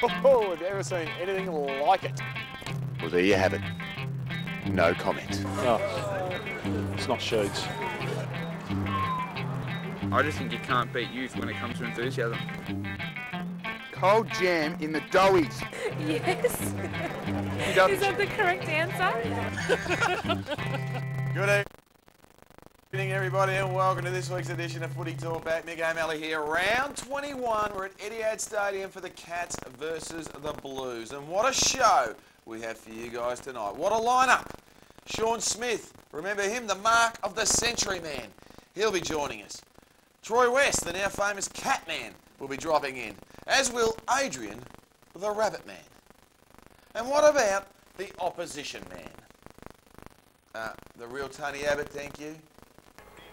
Oh, have you ever seen anything like it? Well, there you have it. No comment. Oh, it's not Sheeds. I just think you can't beat youth when it comes to enthusiasm. Cold jam in the doughies. Yes. Is that the correct answer? Good evening, everybody, and welcome to this week's edition of Footy Talkback. Nick O'Malley here. Round 21. We're at Etihad Stadium for the Cats versus the Blues. And what a show we have for you guys tonight. What a lineup. Sean Smith, remember him, the mark of the century man. He'll be joining us. Troy West, the now famous Cat Man, will be dropping in, as will Adrian, the Rabbit Man. And what about the opposition man? The real Tony Abbott, thank you.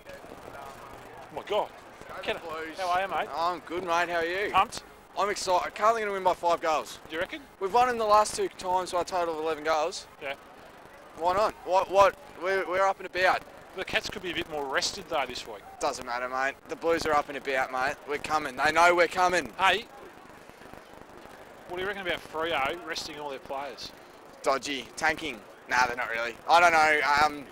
Oh my God. How are you, mate? I'm good, mate. How are you? Pumped? I'm excited. I can't think I'm going to win by 5 goals. Do you reckon? We've won in the last 2 times by a total of 11 goals. Yeah. Why not? What? We're up and about. The Cats could be a bit more rested though this week. Doesn't matter, mate. The Blues are up and about, mate. We're coming. They know we're coming. Hey, what do you reckon about Freo resting all their players? Dodgy. Tanking. Nah, they're not really. I don't know.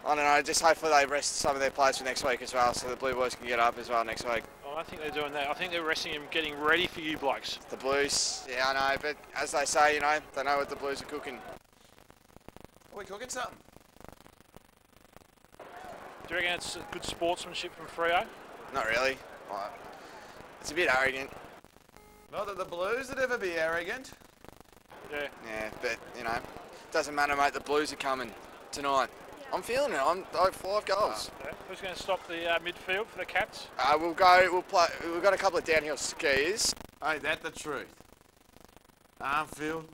I don't know. Just hopefully they rest some of their players for next week as well, so the Blue Boys can get up as well next week. Oh, I don't think they're doing that. I think they're resting them, getting ready for you blokes. The Blues. Yeah, I know. But as they say, you know, they know what the Blues are cooking. Are we cooking something? Do you reckon it's good sportsmanship from Freo? Not really. It's a bit arrogant. Not that the Blues would ever be arrogant. Yeah. Yeah, but, you know, doesn't matter, mate. The Blues are coming tonight. I'm feeling it. I'm like 5 goals. Yeah. Who's going to stop the midfield for the Cats? We'll play. We've got a couple of downhill skiers. Ain't that the truth? Armfield.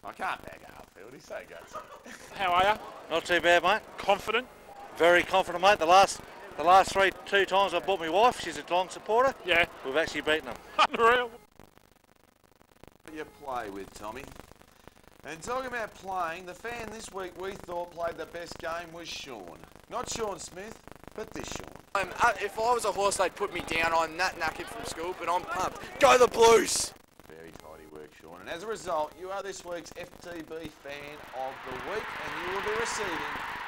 I can't back Armfield. He's so gutsy. How are you? Not too bad, mate. Confident? Very confident, mate. The last two times I bought my wife, she's a Geelong supporter. Yeah. We've actually beaten them. Unreal. You play with, Tommy. And talking about playing, the fan this week we thought played the best game was Sean. Not Sean Smith, but this Sean. If I was a horse, they'd put me down. I'm that knackered from school, but I'm pumped. Go the Blues! Very tidy work, Sean. And as a result, you are this week's FTB Fan of the Week, and you will be receiving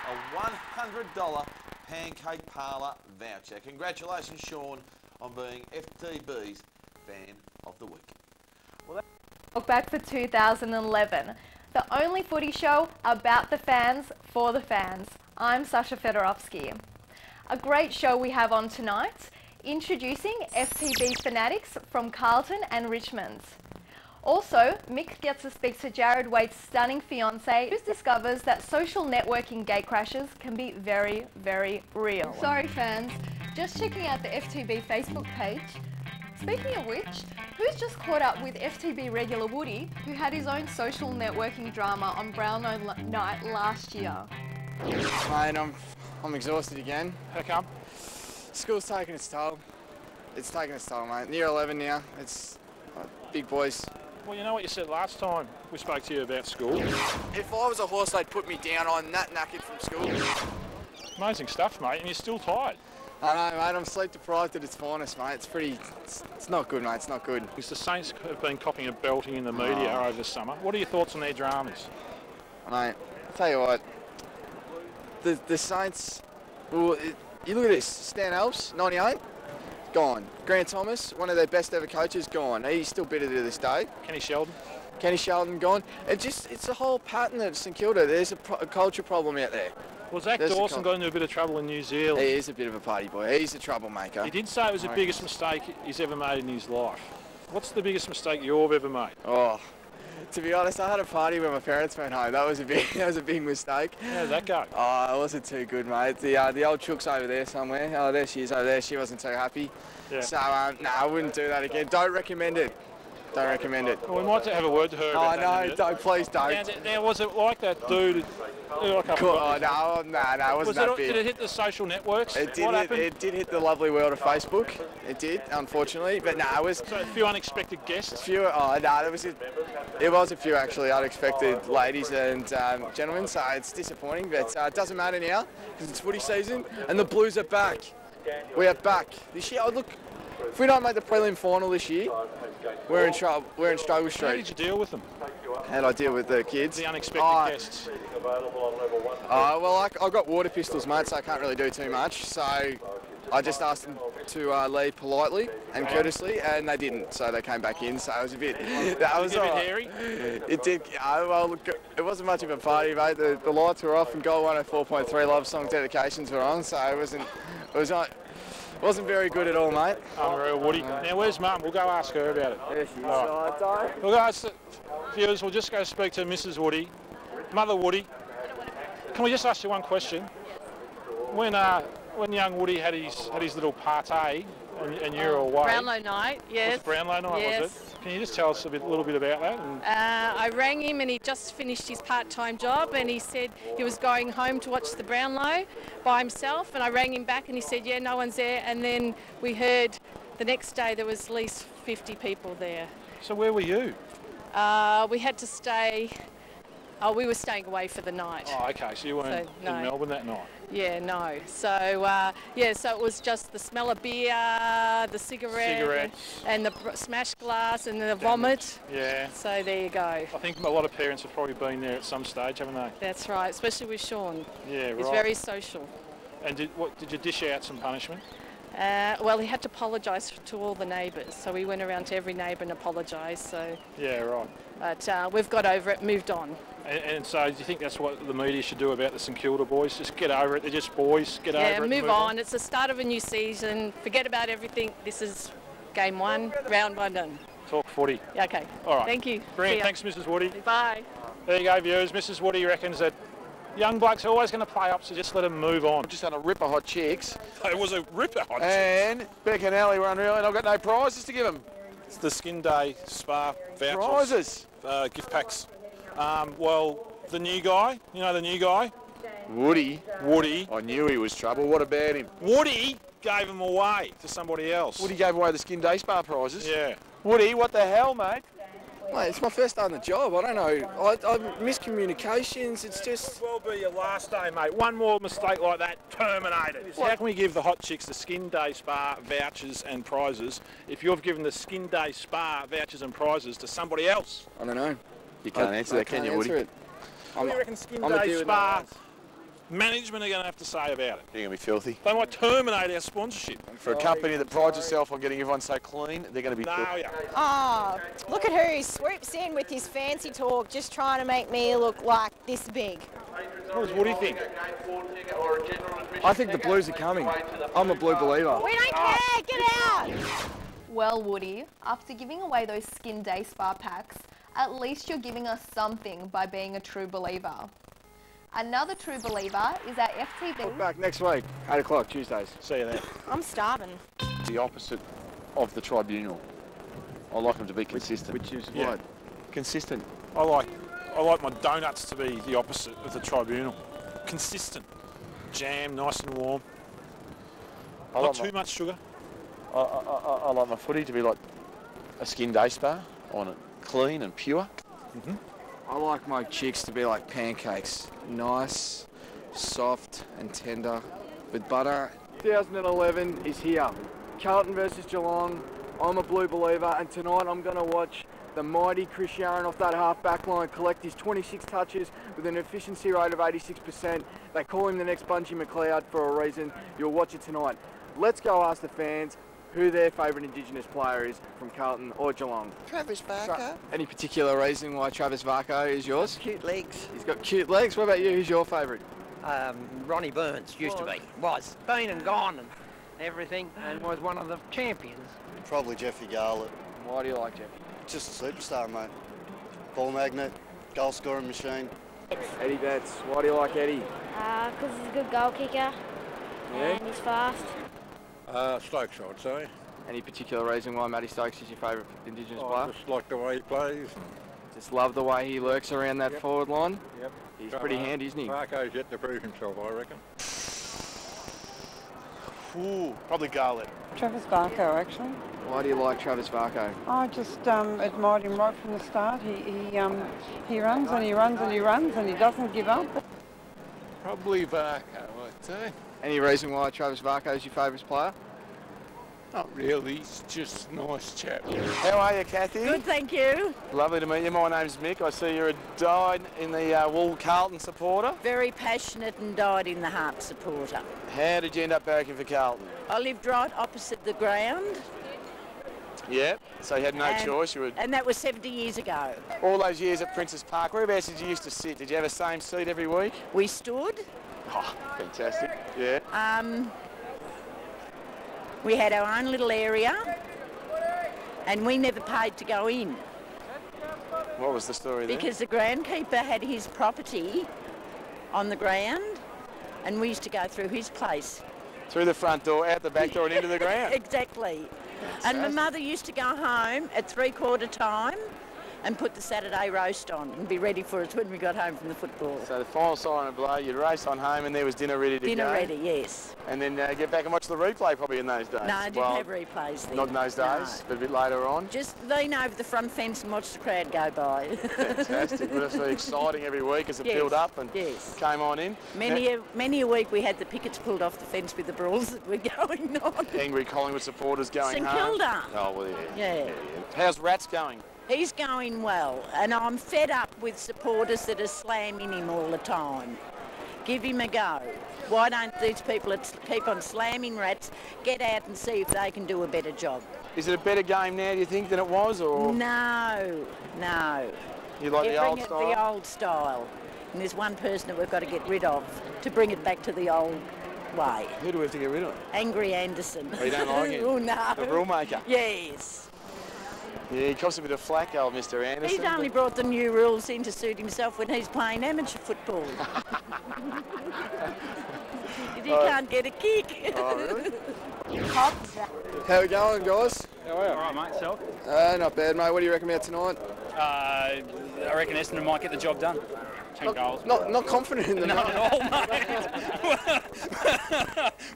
a $100 Pancake Parlour voucher. Congratulations, Sean, on being FTB's Fan of the Week. Talkback for 2011. The only footy show about the fans, for the fans. I'm Sasha Fedorovsky. A great show we have on tonight. Introducing FTB fanatics from Carlton and Richmond. Also, Mick gets to speak to Jared Waite's stunning fiancée, who discovers that social networking gatecrashers can be very, very real. Sorry fans, just checking out the FTB Facebook page. Speaking of which, who's just caught up with FTB regular Woody, who had his own social networking drama on Brownlow night last year? Mate, I'm exhausted again. How come? School's taking its toll. It's taking its toll, mate. Near 11 now. It's big boys. Well, you know what you said last time we spoke to you about school. If I was a horse, they'd put me down. I'm that knackered from school. Amazing stuff, mate, and you're still tired. I know, mate. I'm sleep deprived at its finest, mate. It's not good, mate. It's not good. The Saints have been copying a belting in the media over the summer. What are your thoughts on their dramas? Mate, I'll tell you what. The Saints. Well, you look at this. Stan Alves, 98, gone. Grant Thomas, one of their best ever coaches, gone. He's still bitter to this day. Kenny Sheldon gone. It's a whole pattern at St Kilda. There's a culture problem out there. Well, Zach Dawson got into a bit of trouble in New Zealand. He is a bit of a party boy. He's a troublemaker. He did say it was the biggest mistake he's ever made in his life. What's the biggest mistake you've ever made? Oh, to be honest, I had a party when my parents went home. That was a big mistake. How did that go? Oh, it wasn't too good, mate. The old chook's over there somewhere. Oh, there she is over there. She wasn't too happy. Yeah. So, no, I wouldn't do that again. Don't recommend it. Don't recommend it. Well, we might have a word to her about that. No, don't, please don't. Now, was it like that dude? Cool. Oh, no, it wasn't that big. Did it hit the social networks? It did hit the lovely world of Facebook. It did, unfortunately. But no, it was... So a few unexpected guests? It was a few actually unexpected ladies and gentlemen, so it's disappointing. But it doesn't matter now, because it's footy season, and the Blues are back. We are back. This year, look, if we don't make the prelim final this year, we're in trouble. We're in struggle How street. did you deal with them? How do I deal with the kids? The unexpected guests. Well, I've got water pistols, mate, so I can't really do too much. So I just asked them to leave politely and courteously, and they didn't. So they came back in. So it was a bit. That was a bit all right. hairy? It did. Well, look, it wasn't much of a party, mate. The lights were off, and Goal 104.3 love song dedications were on. So it wasn't very good at all, mate. Unreal, Woody. Now, where's Mum? We'll go ask her about it. There she is. Right. Well, guys, viewers, we'll just go speak to Mrs. Woody. Mother Woody, can we just ask you one question? When young Woody had his little party and you were away. Brownlow night, yes. Was it Brownlow night, yes. was it? Can you just tell us a little bit about that? I rang him and he just finished his part-time job and he said he was going home to watch the Brownlow by himself, and I rang him back and he said, yeah, no one's there, and then we heard the next day there was at least 50 people there. So where were you? We had to stay, we were staying away for the night. Oh, okay, so you weren't in Melbourne that night? Yeah, no. So, so it was just the smell of beer, the cigarettes, and the smashed glass and the vomit. Yeah. So there you go. I think a lot of parents have probably been there at some stage, haven't they? That's right, especially with Sean. Yeah, right. He's very social. And did you dish out some punishment? Well, he had to apologise to all the neighbours, so we went around to every neighbour and apologised. So. Yeah, right. But we've got over it, moved on. And so do you think that's what the media should do about the St Kilda boys? Just get over it. They're just boys. Get over it. Yeah, move on. It's the start of a new season. Forget about everything. This is game one, round one done. Talk footy. Okay. All right. Thank you. Brilliant. Thanks, Mrs. Woody. Bye. There you go, viewers. Mrs. Woody reckons that young blokes are always going to play up, so just let them move on. Just had a ripper hot chicks. It was a ripper hot chicks. And Beck and Ali were unreal, and I've got no prizes to give them. It's the Skin Day Spa vouchers. Prizes? Gift packs. Well, the new guy, you know the new guy? Woody. Woody. I knew he was trouble. What about him? Woody gave them away to somebody else. Woody gave away the Skin Day Spa prizes? Yeah. Woody, what the hell, mate? Mate, it's my first day on the job. I don't know. I miscommunications. It's just. Well, be your last day, mate. One more mistake like that, terminated. How can we give the hot chicks the Skin Day Spa vouchers and prizes if you've given the Skin Day Spa vouchers and prizes to somebody else? I don't know. You can't answer that, can you, Woody? What do you reckon Skin Day Spa management are going to have to say about it? You're going to be filthy. They might terminate our sponsorship. For a company that prides itself on getting everyone so clean, they're going to be filthy. Yeah. Oh, look at who he swoops in with his fancy talk, just trying to make me look like this big. What does Woody think? I think the Blues are coming. I'm a Blue believer. We don't care, get out! Well, Woody, after giving away those Skin Day Spa packs, at least you're giving us something by being a true believer. Another true believer is our FTV. Back next week, 8 o'clock, Tuesdays. See you there. I'm starving. The opposite of the tribunal. I like them to be consistent. Which is Yeah. what? Consistent. I like my donuts to be the opposite of the tribunal. Consistent. Jam, nice and warm. Not too much sugar. I like my footy to be like a Skin Day Spa on it. Clean and pure. I like my chicks to be like pancakes. Nice, soft and tender with butter. 2011 is here. Carlton versus Geelong. I'm a Blue believer, and tonight I'm going to watch the mighty Chris Yarran off that half-back line collect his 26 touches with an efficiency rate of 86%. They call him the next Bungie McLeod for a reason. You'll watch it tonight. Let's go ask the fans who their favourite Indigenous player is from Carlton or Geelong. Travis Barker. Any particular reason why Travis Varco is yours? Cute legs. He's got cute legs. What about you? Who's your favourite? Ronnie Burns used to be. Was. Been and gone and everything, and was one of the champions. Probably Jeffy Garlett. Why do you like Jeffy? Just a superstar, mate. Ball magnet, goal scoring machine. Eddie Betts. Why do you like Eddie? Because he's a good goal kicker and he's fast. Stokes, I'd say. Any particular reason why Matty Stokes is your favourite Indigenous player? I just like the way he plays. Just love the way he lurks around that forward line? Yep. He's pretty handy, isn't he? Marco's yet to prove himself, I reckon. Ooh, probably Garlett. Travis Barco, actually. Why do you like Travis Varco? I just admired him right from the start. He runs and he runs and he runs and he doesn't give up. Probably Varco, I'd say. Any reason why Travis Varco is your favourite player? Not really, he's just a nice chap. How are you, Kathy? Good, thank you. Lovely to meet you. My name's Mick. I see you're a dyed-in-the-wool Carlton supporter. Very passionate and dyed-in-the-heart supporter. How did you end up barracking for Carlton? I lived right opposite the ground. Yeah, so you had no choice. You were... And that was 70 years ago. All those years at Princes Park, whereabouts did you used to sit? Did you have the same seat every week? We stood. Oh, fantastic. Yeah. We had our own little area and we never paid to go in. What was the story there? Because the groundkeeper had his property on the ground and we used to go through his place. Through the front door, out the back door and into the ground? Exactly. And my mother used to go home at 3/4 time and put the Saturday roast on and be ready for us when we got home from the football. So the final siren would blow, you'd race on home and there was dinner ready to go? Dinner ready, yes. And then get back and watch the replay probably in those days? No, I didn't have replays then. Not in those days, but a bit later on? Just lean over the front fence and watch the crowd go by. Fantastic. Well, it's really exciting every week as it built up and came on in. Many a week we had the pickets pulled off the fence with the brawls that were going on. Angry Collingwood supporters going home. St Kilda. Oh, well, Yeah. How's Rats going? He's going well, and I'm fed up with supporters that are slamming him all the time. Give him a go. Why don't these people that keep on slamming Rats get out and see if they can do a better job? Is it a better game now, do you think, than it was? Or No. You like the old style? The old style. And there's one person that we've got to get rid of to bring it back to the old way. Who do we have to get rid of? Angry Anderson. Oh, you don't like him? Oh, no. The rule maker? Yes. Yeah, he costs a bit of flack, old Mr. Anderson. He's only brought the new rules in to suit himself when he's playing amateur football. He can't get a kick. Oh, really? How we going, guys? How are you? All right, mate. Self? Not bad, mate. What do you reckon about tonight? I reckon Essendon might get the job done. 10 goals. Not confident in them. Not at all, mate.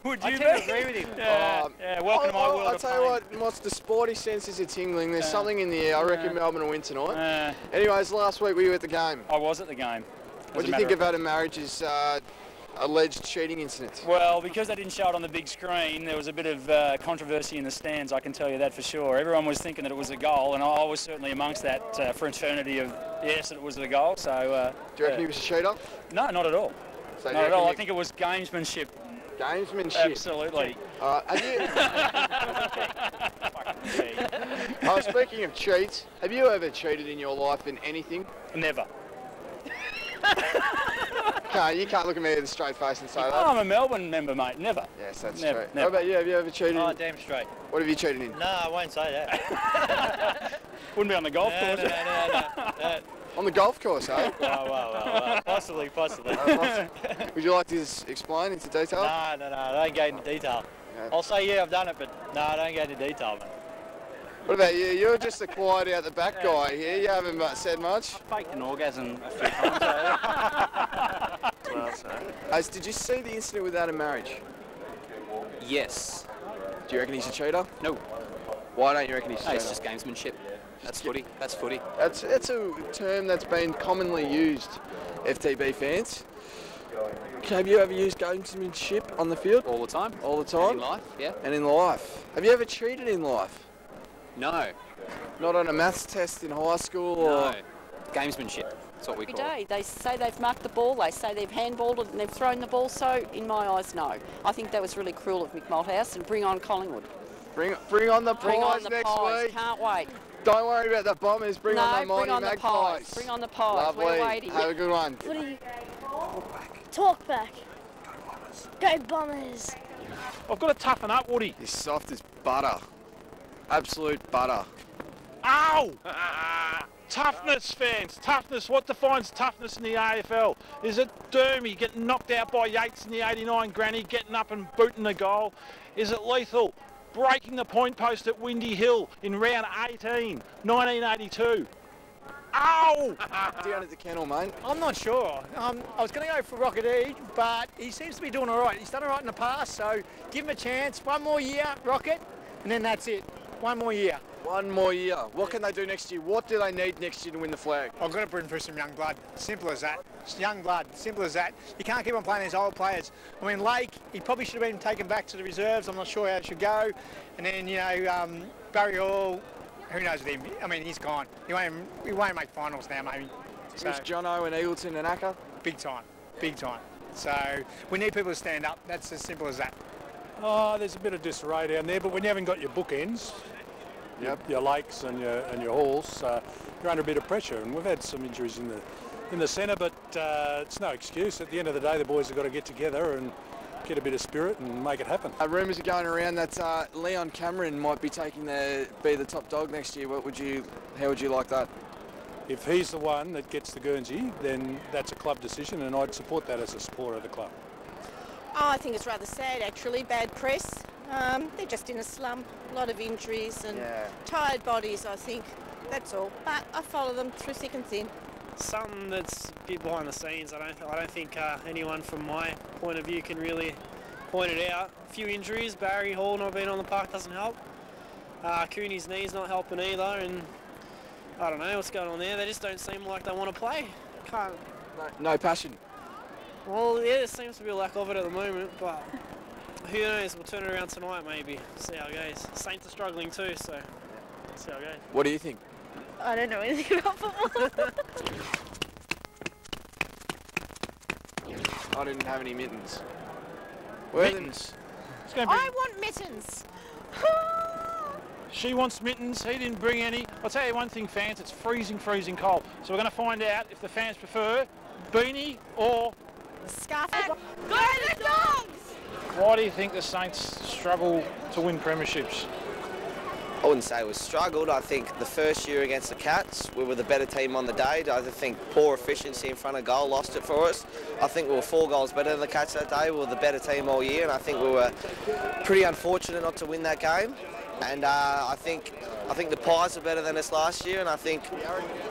Would you agree with him? Yeah, welcome to my world I'll of tell you what, the sporty senses are tingling. There's something in the air. I reckon Melbourne will win tonight. Anyways, last week were you at the game? I was at the game. What do you think of Adam Marriage's alleged cheating incident? Well, because they didn't show it on the big screen, there was a bit of controversy in the stands, I can tell you that for sure. Everyone was thinking that it was a goal, and I was certainly amongst that fraternity of yes, that it was a goal. So, do you reckon he was a cheater? No, not at all. So not at all. I think it was gamesmanship. Gamesmanship? Absolutely. Speaking of cheats, have you ever cheated in your life in anything? Never. You can't look at me with a straight face and say that. Oh, I'm a Melbourne member, mate. Never. Yes, that's never, true. Never. What about you? Have you ever cheated? Oh, damn straight. What have you cheated in? No, I won't say that. Wouldn't be on the golf course. No. On the golf course, eh? Well, possibly. Would you like to explain into detail? No, I don't go into detail. Yeah. I'll say, yeah, I've done it, but no, I don't go into detail, mate. What about you? You're just a quiet out the back guy here. You haven't said much. I faked an orgasm a few times. Well, so. Did you see the incident with Adam Marriage? Yes. Do you reckon he's a cheater? No. Why don't you reckon he's a cheater? It's just gamesmanship. That's footy. That's footy. That's a term that's been commonly used, FTB fans. Have you ever used gamesmanship on the field? All the time. All the time? And in life, yeah. And in life. Have you ever cheated in life? No. Not on a maths test in high school? No. Or... Gamesmanship. That's what we call it. Every day they say they've marked the ball, they say they've handballed it and they've thrown the ball, so in my eyes, no. I think that was really cruel of Mick Malthouse, and bring on Collingwood. Bring on the Pies next week. Can't wait. Don't worry about the Bombers, bring on the mighty Magpies. Bring on the Pies. Lovely. We're waiting. Have a good one. Footy. Talkback. Go Bombers. I've got to toughen up, Woody. You're soft as butter. Absolute butter. Ow! Toughness, fans. Toughness. What defines toughness in the AFL? Is it Dermy getting knocked out by Yates in the 89 granny, getting up and booting the goal? Is it lethal? Breaking the point post at Windy Hill in round 18, 1982. Ow! Down at the kennel, mate. I'm not sure. I was going to go for Rocket E, but he seems to be doing all right. He's done all right in the past, so give him a chance. One more year, Rocket, and then that's it. One more year. One more year. What can they do next year? What do they need next year to win the flag? I've got to bring through some young blood. Simple as that. It's young blood. Simple as that. You can't keep on playing these old players. I mean, Lake, he probably should have been taken back to the reserves. I'm not sure how it should go. And then, you know, Barry Hall, who knows with him? I mean, he's gone. He won't make finals now, maybe. So, Miss Jono and Eagleton and Acker? Big time. Big time. So we need people to stand up. That's as simple as that. Oh, there's a bit of disarray down there, but when you haven't got your bookends, your Lakes and your Halls, you're under a bit of pressure. And we've had some injuries in the centre, but it's no excuse. At the end of the day, the boys have got to get together and get a bit of spirit and make it happen. Rumours are going around that Leon Cameron might be be the top dog next year. How would you like that? If he's the one that gets the Guernsey, then that's a club decision, and I'd support that as a supporter of the club. Oh, I think it's rather sad, actually. Bad press. They're just in a slump. A lot of injuries and tired bodies, I think. That's all. But I follow them through thick and thin. Something that's a bit behind the scenes. I don't think anyone from my point of view can really point it out. A few injuries. Barry Hall not being on the park doesn't help. Cooney's knee's not helping either, and I don't know what's going on there. They just don't seem like they want to play. Can't. No passion. Well, yeah, there seems to be a lack of it at the moment, but who knows? We'll turn it around tonight, maybe. See how it goes. Saints are struggling too, so see how it goes. What do you think? I don't know anything about football. I didn't have any mittens. Mittens. I want mittens. She wants mittens, he didn't bring any. I'll tell you one thing, fans, it's freezing, freezing cold. So we're going to find out if the fans prefer beanie or scarf. Go the Dogs! Why do you think the Saints struggle to win premierships? I wouldn't say we struggled. I think the first year against the Cats, we were the better team on the day. I think poor efficiency in front of goal lost it for us. I think we were 4 goals better than the Cats that day. We were the better team all year, and I think we were pretty unfortunate not to win that game. And I think the Pies are better than us last year, and I think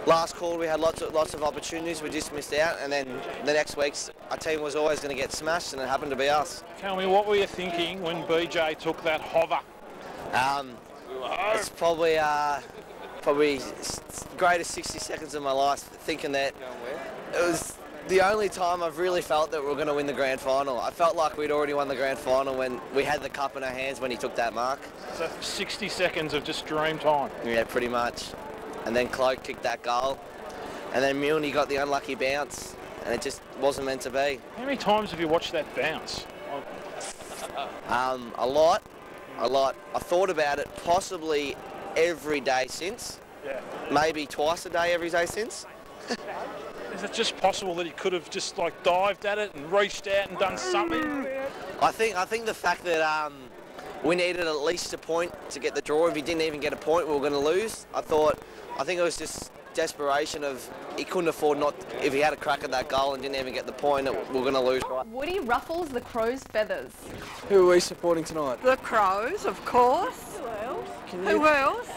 last call we had lots of opportunities, we just missed out, and then the next week's our team was always going to get smashed, and it happened to be us. Tell me, what were you thinking when BJ took that hover? It's probably greatest 60 seconds of my life, thinking that it was the only time I've really felt that we were going to win the grand final. I felt like we'd already won the grand final when we had the cup in our hands when he took that mark. So 60 seconds of just dream time. Yeah, pretty much. And then Cloak kicked that goal. And then Milne got the unlucky bounce. And it just wasn't meant to be. How many times have you watched that bounce? A lot. I thought about it possibly every day since. Yeah. Maybe twice a day every day since. Is it just possible that he could have just like dived at it and reached out and done something? I think the fact that we needed at least a point to get the draw. If he didn't even get a point, we were going to lose. I think it was just desperation of he couldn't afford not. If he had a crack at that goal and didn't even get the point, we were going to lose. Woody ruffles the Crows' feathers. Who are we supporting tonight? The Crows, of course. Who else?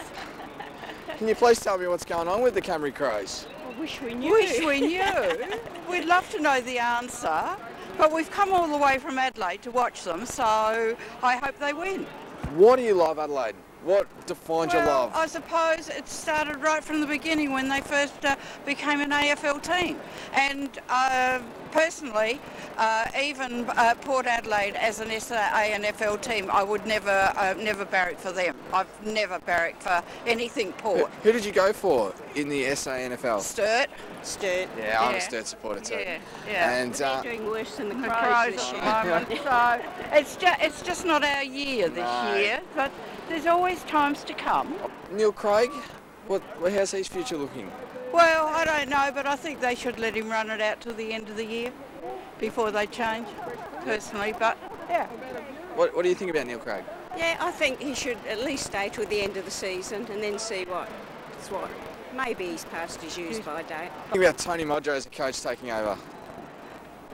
Can you please tell me what's going on with the Camry Crows? I wish we knew. Wish we knew. We'd love to know the answer, but we've come all the way from Adelaide to watch them, so I hope they win. What do you love, Adelaide? What defines your love? I suppose it started right from the beginning when they first became an AFL team. And personally, even Port Adelaide as an ANFL team, I would never barrack for them. I've never barracked for anything Port. Who did you go for in the SANFL? Sturt. Yeah, I'm a Sturt supporter too. Yeah. And they're doing worse than the Crows this year. So it's just not our year this year, but there's always times to come. Neil Craig, how's his future looking? Well, I don't know, but I think they should let him run it out till the end of the year before they change, personally, but yeah. What do you think about Neil Craig? Yeah, I think he should at least stay till the end of the season and then see what. Maybe he's past his use by date. Think about Tony Modro as a coach taking over.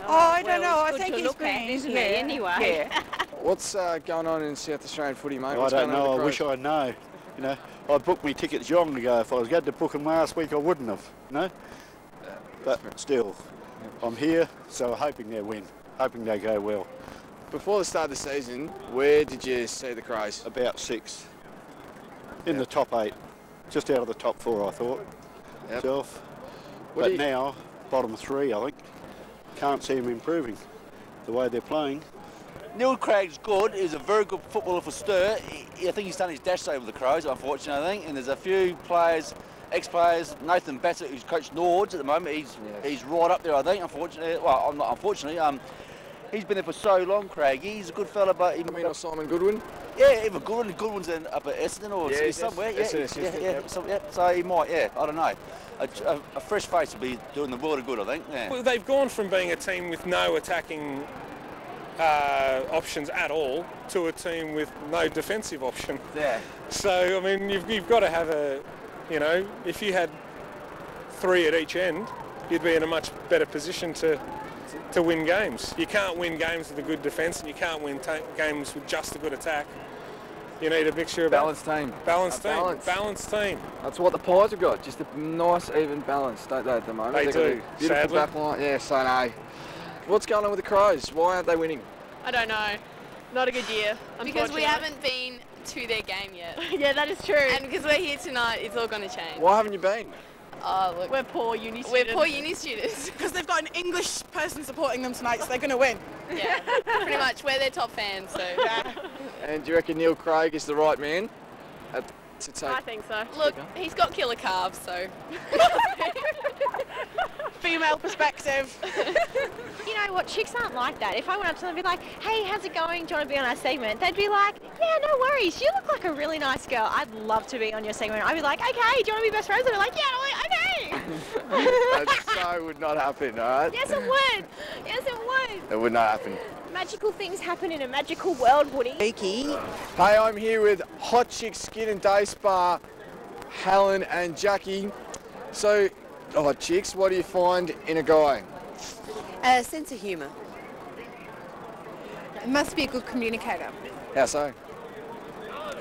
I don't know. I think he's been, isn't he? Anyway. Yeah. What's going on in South Australian footy, mate? I don't know. I wish I'd know. You know, I booked me tickets long ago. If I was going to book them last week, I wouldn't have. You know, but still, I'm here, so hoping they win. Hoping they go well. Before the start of the season, where did you see the Crows? About 6. in the top 8, just out of the top 4, I thought. Myself. But now, bottom 3, I think. Can't see him improving the way they're playing. Neil Craig's good. He's a very good footballer for Stir. I think he's done his dash over the Crows, unfortunately, I think. And there's a few players, ex-players, Nathan Bassett, who's coached Nords at the moment. He's right up there, I think, unfortunately. Well, not unfortunately. He's been there for so long, Craig. He's a good fella, but... or Simon Goodwin? Yeah, even Goodwin. Goodwin's up at Essendon or somewhere. So he might, I don't know. A fresh face would be doing the world of good, I think. Yeah. Well, they've gone from being a team with no attacking options at all to a team with no defensive option. Yeah. So, I mean, you've got to have a, if you had 3 at each end, you'd be in a much better position to win games. You can't win games with a good defence, and you can't win games with just a good attack. You need a mixture of balanced team. Balanced team. That's what the Pies have got. Just a nice, even balance, don't they, at the moment? They do. Got a beautiful back line. Yeah, so no. What's going on with the Crows? Why aren't they winning? I don't know. Not a good year, because we haven't been to their game yet. Yeah, that is true. And because we're here tonight, it's all going to change. Why haven't you been? Oh, look. We're poor uni students. We're poor uni students. Because they've got an English person supporting them tonight, so they're going to win. Yeah, pretty much. We're their top fans, so. Yeah. And do you reckon Neil Craig is the right man to take? I think so. Look, he's got killer calves, so. Female perspective. You know what, chicks aren't like that. If I went up to them and be like, hey, how's it going? Do you want to be on our segment? They'd be like, yeah, no worries. You look like a really nice girl. I'd love to be on your segment. I'd be like, okay, do you want to be best friends? I'd be like, yeah, okay. That so would not happen, all right? Yes, it would. Yes, it would. It would not happen. Magical things happen in a magical world, Woody. Hey, I'm here with Hot Chick Skin and Day Spa, Helen and Jackie. So, chicks, what do you find in a guy? A sense of humour. It must be a good communicator. How so?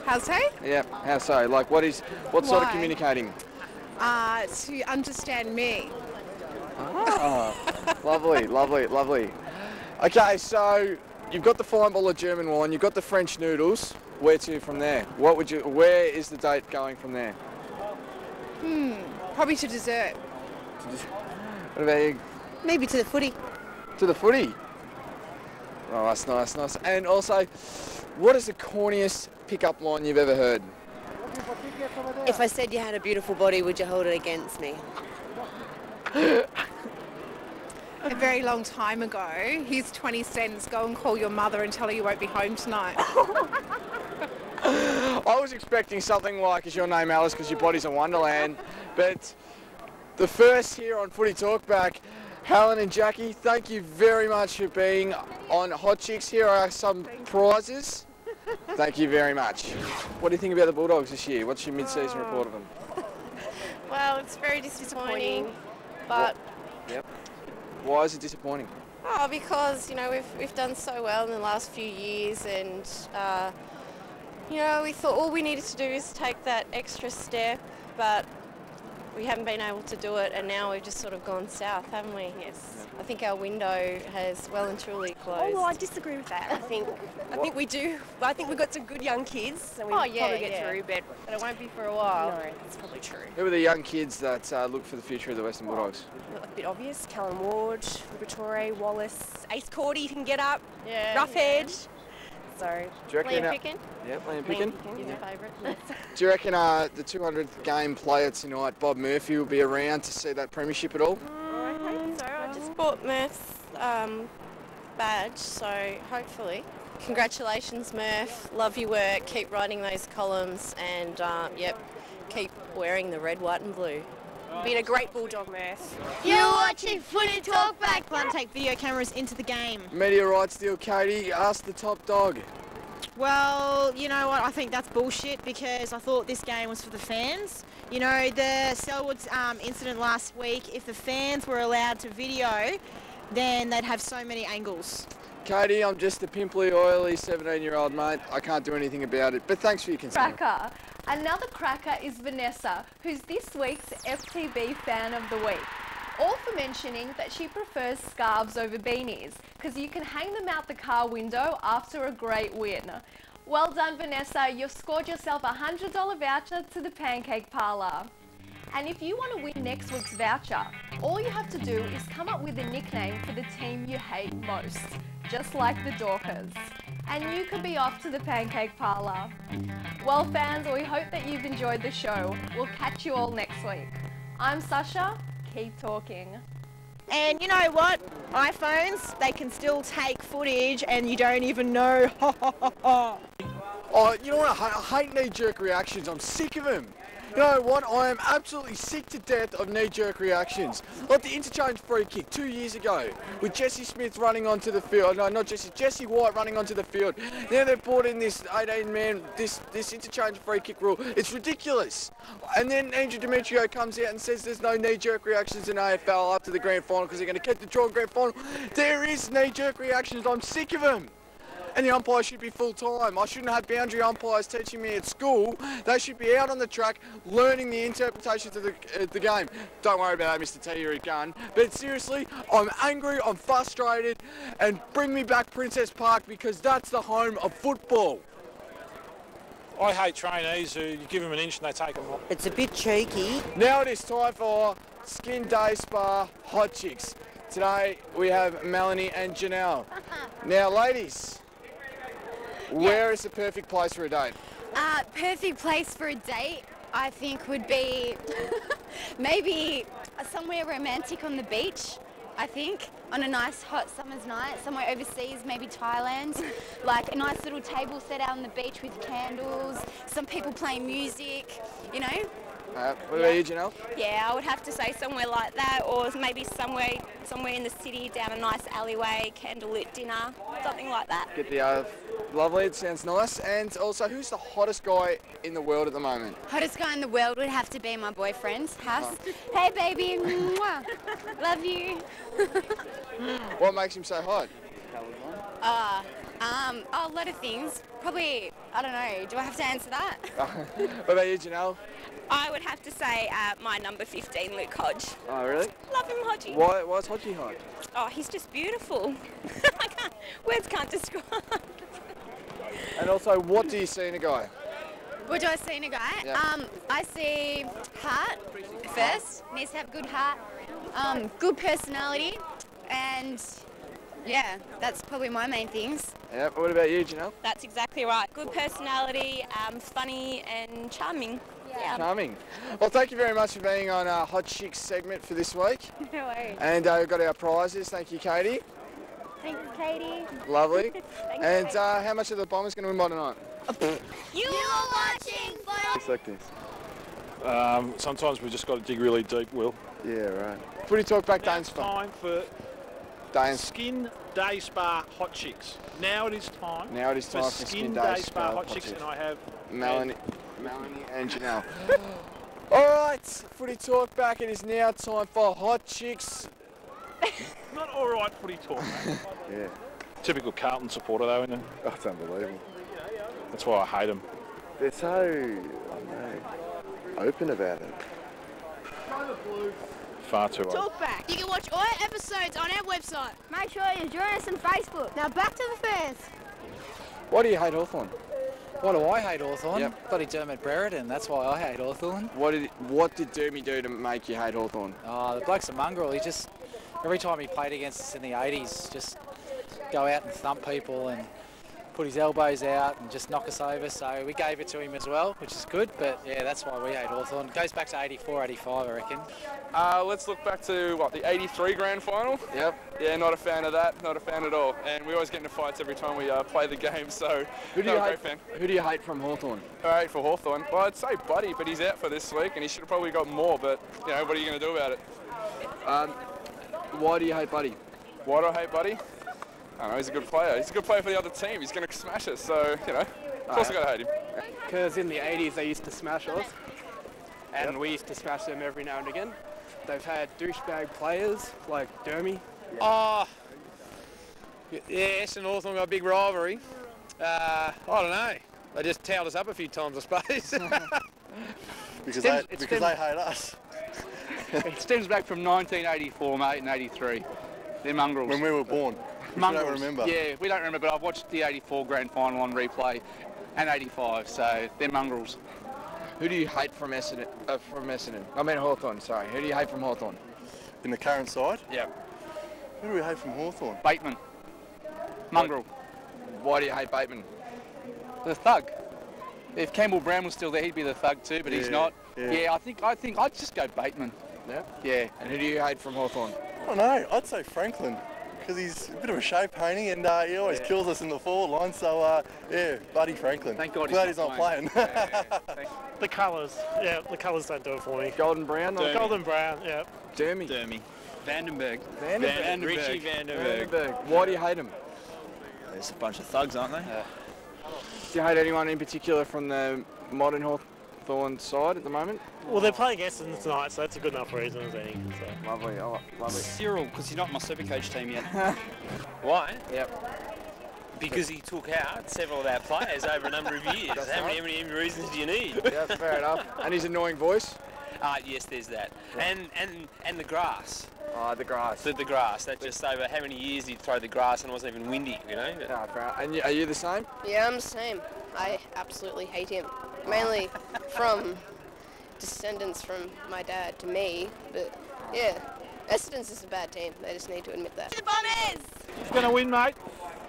How so? Yeah, how so? Like, what sort of communicating? To understand me. Ah, lovely, lovely, lovely. Okay, so you've got the fine bottle of German wine, you've got the French noodles. Where to from there? Where is the date going from there? Probably to dessert. What about you? Maybe to the footy. To the footy? Oh, that's nice, nice. And also, what is the corniest pickup line you've ever heard? If I said you had a beautiful body, would you hold it against me? A very long time ago, here's 20 cents, go and call your mother and tell her you won't be home tonight. I was expecting something like, is your name Alice because your body's a wonderland, but the first here on Footy Talkback, Helen and Jackie, thank you very much for being on Hot Chicks. Here are some prizes. Thank you very much. What do you think about the Bulldogs this year? What's your mid-season report of them? Well, it's very disappointing, but... Yep. Why is it disappointing? Oh, because, we've done so well in the last few years, and, we thought all we needed to do is take that extra step, but we haven't been able to do it, and now we've just sort of gone south, haven't we? Yes. I think our window has well and truly closed. Oh, well, I disagree with that. I think we do. I think we've got some good young kids, and we'll probably get through, but it won't be for a while. No, that's probably true. Who are the young kids that look for the future of the Western Bulldogs? A bit obvious. Callum Ward, Liberatore, Wallace, Ace Cordy can get up. Yeah. Roughhead. So, do you reckon, Liam Picken? Yep, Liam Picken. He's my favourite. Do you reckon the 200th game player tonight, Bob Murphy, will be around to see that premiership at all? I hope so. I just bought Murph's badge, so hopefully. Congratulations, Murph. Love your work. Keep writing those columns, and keep wearing the red, white, and blue. Been a great Bulldog, Murph. You're watching Footy Talkback. Plan to take video cameras into the game. Media rights deal, Katie. Ask the top dog. Well, you know what? I think that's bullshit because I thought this game was for the fans. You know, the Selwood incident last week, if the fans were allowed to video, then they'd have so many angles. Katie, I'm just a pimply, oily 17-year-old mate. I can't do anything about it, but thanks for your concern. Cracker. Another cracker is Vanessa, who's this week's FTB Fan of the Week. All for mentioning that she prefers scarves over beanies, because you can hang them out the car window after a great win. Well done, Vanessa. You've scored yourself a $100 voucher to the Pancake Parlour. And if you want to win next week's voucher, all you have to do is come up with a nickname for the team you hate most, just like the Dorkers. And you could be off to the Pancake Parlour. Well, fans, we hope that you've enjoyed the show. We'll catch you all next week. I'm Sasha. Keep talking. And you know what? iPhones, they can still take footage and you don't even know. Oh, you know what? I hate knee-jerk reactions. I'm sick of them. You know what? I am absolutely sick to death of knee-jerk reactions. Like the interchange free kick 2 years ago with Jesse Smith running onto the field. No, not Jesse White running onto the field. Now they've brought in this 18-man, this interchange free kick rule. It's ridiculous. And then Andrew Demetrio comes out and says there's no knee-jerk reactions in AFL after the grand final because they're going to keep the draw grand final. There is knee-jerk reactions. I'm sick of them. And the umpires should be full-time. I shouldn't have boundary umpires teaching me at school. They should be out on the track learning the interpretations of the game. Don't worry about that, Mr. T, you're a gun. But seriously, I'm angry, I'm frustrated, and bring me back Princess Park because that's the home of football. I hate trainees who you give them an inch and they take them off. It's a bit cheeky. Now it is time for Skin Day Spa Hot Chicks. Today we have Melanie and Janelle. Now, ladies, where is the perfect place for a date? Perfect place for a date, I think, would be maybe somewhere romantic on the beach, I think, on a nice hot summer's night, somewhere overseas, maybe Thailand, like a nice little table set out on the beach with candles, some people playing music, you know. What about you, Janelle? Yeah, I would have to say somewhere like that, or maybe somewhere in the city, down a nice alleyway, candlelit dinner, something like that. Get the lovely, it sounds nice. And also, who's the hottest guy in the world at the moment? Hottest guy in the world would have to be my boyfriend's house. Hey baby, mwah. Love you. What makes him so hot? A lot of things. Probably, I don't know, do I have to answer that? What about you, Janelle? I would have to say my number 15, Luke Hodge. Oh, really? Love him, Hodgie. Why is Hodgie hot? Oh, he's just beautiful. Words can't describe. And also, what do you see in a guy? What do I see in a guy? Yeah. I see heart first. Needs to have good heart, good personality, and yeah, that's probably my main things. Yeah. What about you, Janelle? That's exactly right. Good personality, funny and charming. Yeah. Charming. Well, thank you very much for being on our Hot Chicks segment for this week. No worries. And we've got our prizes. Thank you, Katie. Thanks, Katie. Lovely. And how much are the Bombers going to win by tonight? You are watching It's like this. Sometimes we've just got to dig really deep, Will. Yeah, right. Footy Talkback, Dane's time for Skin Day Spa Hot Chicks. Now it is time. Now it is time for Skin Day Spa Hot Chicks, and I have Melanie and Janelle. All right, Footy Talkback. It is now time for Hot Chicks. Not all right, Footy Talk. Yeah. Typical Carlton supporter, though, isn't it? Oh, it's unbelievable. That's why I hate them. They're so, I don't know, open about it. Far too old. Talkback. You can watch all our episodes on our website. Make sure you join us on Facebook. Now back to the fans. Why do you hate Hawthorn? Why do I hate Hawthorn? Yep. Bloody Dermot Brereton, that's why I hate Hawthorn. What did Dermy do to make you hate Hawthorn? Oh, the bloke's a mongrel. He just, every time he played against us in the 80s, just go out and thump people and put his elbows out and just knock us over. So we gave it to him as well, which is good. But yeah, that's why we hate Hawthorn. It goes back to 84, 85, I reckon. Let's look back to, the 83 grand final? Yep. Yeah, not a fan of that, not a fan at all. And we always get into fights every time we play the game, so Who do you hate from Hawthorn? I hate for Hawthorn. Well, I'd say Buddy, but he's out for this week and he should have probably got more, but, what are you going to do about it? Why do you hate Buddy? Why do I hate Buddy? I don't know, he's a good player. He's a good player for the other team. He's going to smash us, so, of course I got to hate him. Because in the 80s they used to smash us, and we used to smash them every now and again. They've had douchebag players like Dermy. Oh, yes, and Hawthorn got a big rivalry. I don't know. They just towed us up a few times, I suppose. because they hate us. It stems back from 1984, mate, and 83. They're mongrels. When we were born. Mongrels. We don't remember. Yeah, we don't remember, but I've watched the 84 grand final on replay. and 85, so they're mongrels. Who do you hate from Essendon? I mean Hawthorn, sorry. Who do you hate from Hawthorn? In the current side? Yeah. Who do we hate from Hawthorn? Bateman. Mongrel. Why do you hate Bateman? The thug. If Campbell Brown was still there, he'd be the thug too, but he's not. Yeah. I think I'd just go Bateman. Yeah? Yeah. And who do you hate from Hawthorn? I don't know, I'd say Franklin, because he's a bit of a shape painting and he always kills us in the forward line, so yeah, Buddy Franklin. Thank God Glad he's not playing. The colours, yeah, the colours don't do it for me. Golden brown? Golden brown, yeah. Dermy. Vandenberg. Richie Vandenberg. Why do you hate him? There's a bunch of thugs, aren't they? Do you hate anyone in particular from the modern Hawthorn side at the moment? Well, they're playing Essendon tonight, so that's a good enough reason as any. So. Lovely. Cyril, because he's not in my Supercoach team yet. Why? Yep. Because he took out several of our players over a number of years. How many reasons do you need? Yeah, fair enough. And his annoying voice? Yes, there's that. And the grass. Oh, the grass. The grass. That just over how many years he'd throw the grass and it wasn't even windy, you know? No, fair enough. And are you the same? Yeah, I'm the same. I absolutely hate him. Mainly from descendants from my dad to me, but yeah, Essendon's is a bad team. They just need to admit that. The Bombers! Who's going to win, mate?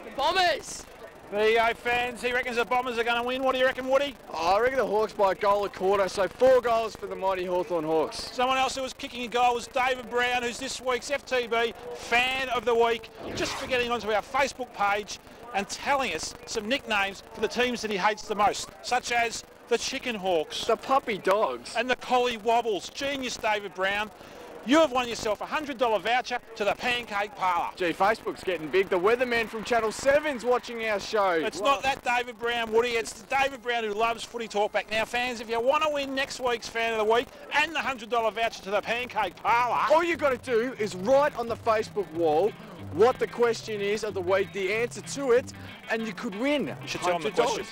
The Bombers! There you go, fans. He reckons the Bombers are going to win. What do you reckon, Woody? Oh, I reckon the Hawks by a goal a quarter, so 4 goals for the mighty Hawthorn Hawks. Someone else who was kicking a goal was David Brown, who's this week's FTB Fan of the Week, just for getting onto our Facebook page and telling us some nicknames for the teams that he hates the most, such as the Chicken Hawks, the Puppy Dogs, and the Collie Wobbles. Genius, David Brown. You have won yourself a $100 voucher to the Pancake Parlour. Gee, Facebook's getting big. The weatherman from Channel 7's watching our show. It's not that David Brown, Woody. It's the David Brown who loves Footy Talkback. Now, fans, if you want to win next week's Fan of the Week and the $100 voucher to the Pancake Parlour, all you've got to do is write on the Facebook wall what the question is of the week, the answer to it, and you could win. You should tell them the question.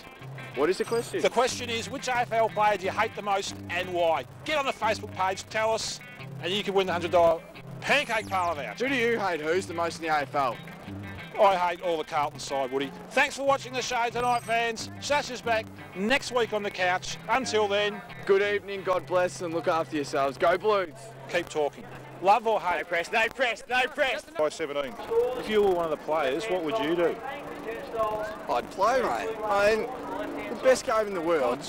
What is the question? The question is, which AFL player do you hate the most and why? Get on the Facebook page, tell us, and you can win the $100 Pancake Parlour voucher. Who do you hate? Who's the most in the AFL? I hate all the Carlton side, Woody. Thanks for watching the show tonight, fans. Sasha's back next week on the couch. Until then, good evening, God bless, and look after yourselves. Go Blues. Keep talking. Love or hate? No press, no press, no press. By 17. If you were one of the players, what would you do? I'd play, mate. I mean, the best game in the world. Do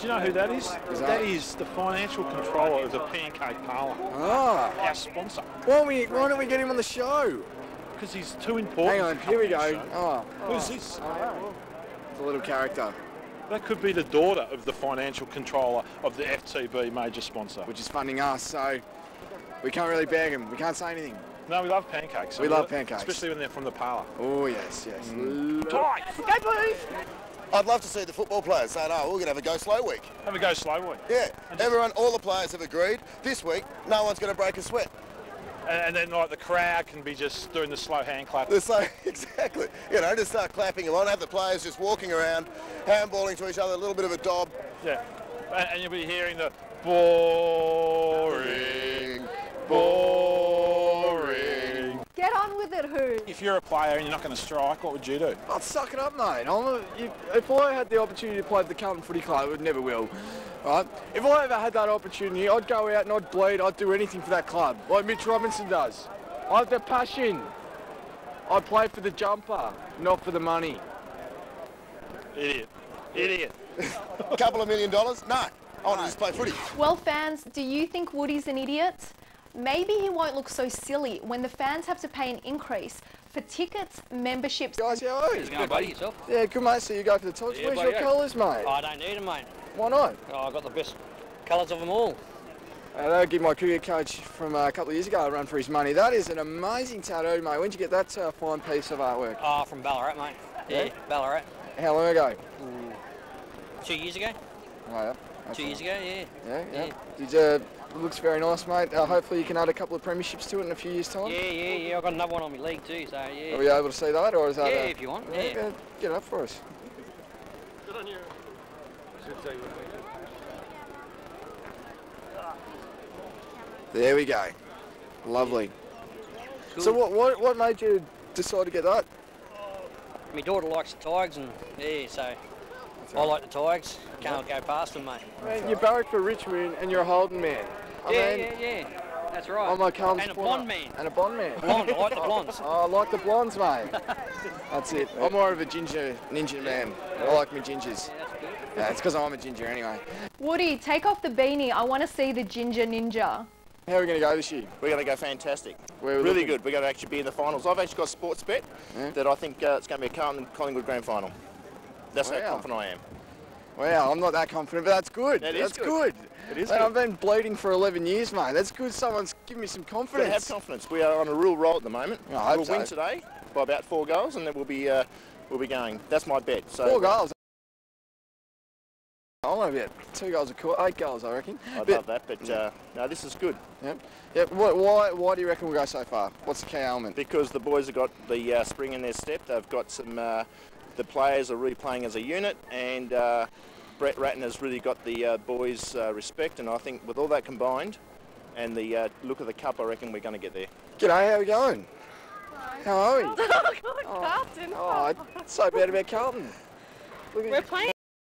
you know who that is? That is the financial controller of the Pancake Parlour. Ah. Our sponsor. Why don't we get him on the show? Because he's too important. Hang on, here we go. Oh. Who's this? It's a little character. That could be the daughter of the financial controller of the FTB major sponsor. Which is funding us, so we can't really bag him. We can't say anything. No, we love pancakes. We love pancakes. Especially when they're from the parlour. Oh, yes. Tight. Go Blues! I'd love to see the football players saying, oh, we're going to have a go slow week. Have a go slow week. Yeah. Everyone, all the players have agreed. This week, no one's going to break a sweat. And then, like, the crowd can be just doing the slow hand clap. Exactly. You know, just start clapping along, have the players just walking around, handballing to each other, a little bit of a dob. Yeah. And you'll be hearing the boring, boring. Get on with it, who? If you're a player and you're not going to strike, what would you do? I'd suck it up, mate. If I had the opportunity to play for the Carlton Footy Club, I would never will. Right? If I ever had that opportunity, I'd go out and I'd bleed. I'd do anything for that club, like Mitch Robinson does. I have the passion. I'd play for the jumper, not for the money. Idiot. Idiot. A couple of $1 million? No. I want to just play footy. Well, fans, do you think Woody's an idiot? Maybe he won't look so silly when the fans have to pay an increase for tickets, memberships. Guys, how are you? Good, buddy, yourself? Yeah, good, mate. So you go for the talks. Where's your colours, mate? I don't need them, mate. Why not? Oh, I've got the best colours of them all. I'll give my cricket coach from a couple of years ago a run for his money. That is an amazing tattoo, mate. When'd you get that fine piece of artwork? Oh, from Ballarat, mate. Yeah, Ballarat. How long ago? 2 years ago. Oh, yeah. 2 years ago, yeah. Yeah. Did you... Looks very nice, mate. Hopefully you can add a couple of premierships to it in a few years' time. Yeah. I've got another one on my league too, so yeah. Are we able to see that, or is that? Yeah, if you want. Yeah. Get up for us. Good on you. There we go. Lovely. Cool. So what made you decide to get that? My daughter likes the Tigers, and yeah, so I like the Tigers. Can't go past them, mate. Man, you barrack for Richmond and you're a Holden man. Yeah. That's right. I'm a Carlton and a supporter. blonde man. And a blonde man. Blonde, I like the blondes. Oh, I like the blondes, mate. That's it. I'm more of a ginger ninja man. I like my gingers. Yeah, it's because I'm a ginger anyway. Woody, take off the beanie. I want to see the ginger ninja. How are we going to go this year? We're going to go fantastic. Where Really good. We're going to actually be in the finals. I've actually got a sports bet that I think it's going to be a Carlton-Collingwood grand final. That's how confident I am. Wow, I'm not that confident, but that's good. That's good. It is Mate, good. I've been bleeding for 11 years, mate. That's good. Someone's giving me some confidence. Have confidence. We are on a real roll at the moment. I hope we'll so. win today by about 4 goals, and then we'll be going. That's my bet. So 4 goals. I want to bet 2 goals a quarter, 8 goals, I reckon. I'd love that, but no, this is good. Yep. Why do you reckon we'll go so far? What's the key element? Because the boys have got the spring in their step. They've got some. The players are really playing as a unit, and Brett Ratton has really got the boys' respect. And I think with all that combined, and the look of the cup, I reckon we're going to get there. G'day, how are we going? How are we? Carlton. Oh, it's so bad about Carlton. We're playing